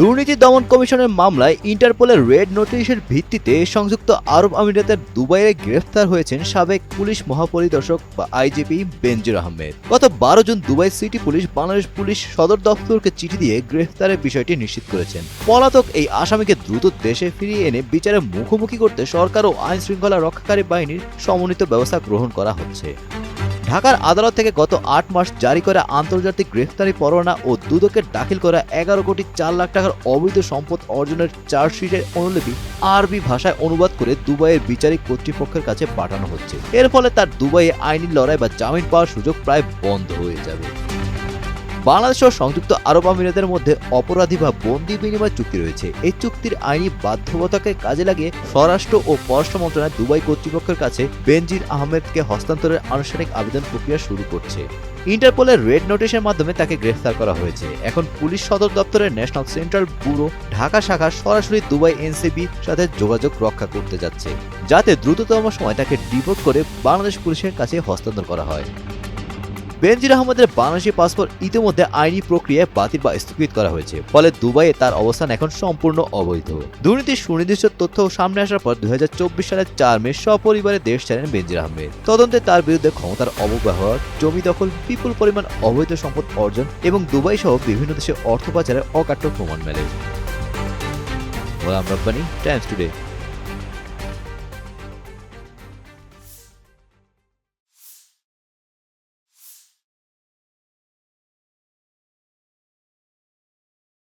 দুর্নীতি দমন কমিশনের মামলায় ইন্টারপোলের রেড নোটিশের ভিত্তিতে সংযুক্ত আরব আমিরাতের দুবাইয়ে গ্রেফতার হয়েছেন সাবেক পুলিশ মহাপরিদর্শক বা আইজিপি বেনজির আহমেদ। গত 12 June Dubai city police Bangladesh police সদর দপ্তরকে চিঠি দিয়ে গ্রেফতারের বিষয়টি নিশ্চিত করেছেন। পলাতক এই আসামিকে দ্রুত দেশে ফিরিয়ে এনে বিচারের মুখোমুখি করতে সরকার ও আইন শৃঙ্খলা রক্ষাকারী বাহিনীর সমন্বিত ব্যবস্থা গ্রহণ করা হচ্ছে। ঢাকার আদালত থেকে গত 8 মার্চ জারি করা আন্তর্জাতিক গ্রেফতারি পরোয়ানা ও দুদকের দাখিল করা 11 কোটি 4 লাখ টাকার অবৈধ সম্পদ অর্জনের চার্জশিটের অনুলিপি আরবি ভাষায় অনুবাদ করে দুবাইয়ের বিচারিক কর্তৃপক্ষের কাছে পাঠানো হচ্ছে। এর ফলে তার দুবাইয়ে আইনি লড়াই বা জামিন পাওয়ার সুযোগ প্রায় বন্ধ হয়ে যাবে। বাংলাদেশ ও সংযুক্ত আরব আমিরাতের মধ্যে অপরাধী বা বন্দি বিনিময় চুক্তি রয়েছে। এই চুক্তির আইনি বাধ্যবাধকতাকে কাজে লাগিয়ে স্বরাষ্ট্র ও পররাষ্ট্র মন্ত্রণালয় দুবাই কর্তৃপক্ষের কাছে বেনজির আহমেদকে হস্তান্তরের আনুষ্ঠানিক আবেদন প্রক্রিয়া শুরু করছে। ইন্টারপোলের রেড নোটিশের মাধ্যমে তাকে গ্রেফতার করা হয়েছে। এখন পুলিশ সদর দপ্তরের ন্যাশনাল সেন্ট্রাল ব্যুরো ঢাকা শাখা সরাসরি দুবাই এনসিবির সাথে যোগাযোগ রক্ষা করতে যাচ্ছে, যাতে দ্রুততম সময় তাকে ডিপোর্ট করে বাংলাদেশ পুলিশের কাছে হস্তান্তর করা হয়। বেনজির আহমেদের বাংলাদেশি পাসপোর্ট ইতিমধ্যে আইনি প্রক্রিয়ায় বাতিল বা স্থগিত করা হয়েছে, ফলে দুবাইয়ে তার অবস্থান এখন সম্পূর্ণ অবৈধ। দুর্নীতির সুনির্দিষ্ট তথ্য সামনে আসার পর 2024 সালের 4 মে সপরিবারে দেশ ছাড়েন বেনজির আহমেদ। তদন্তে তার বিরুদ্ধে ক্ষমতার অপব্যবহার, জমি দখল, বিপুল পরিমাণ অবৈধ সম্পদ অর্জন এবং দুবাই সহ বিভিন্ন দেশে অর্থ পাচারের অকাট্য প্রমাণ মেলে। Golam Rabbani, Times today.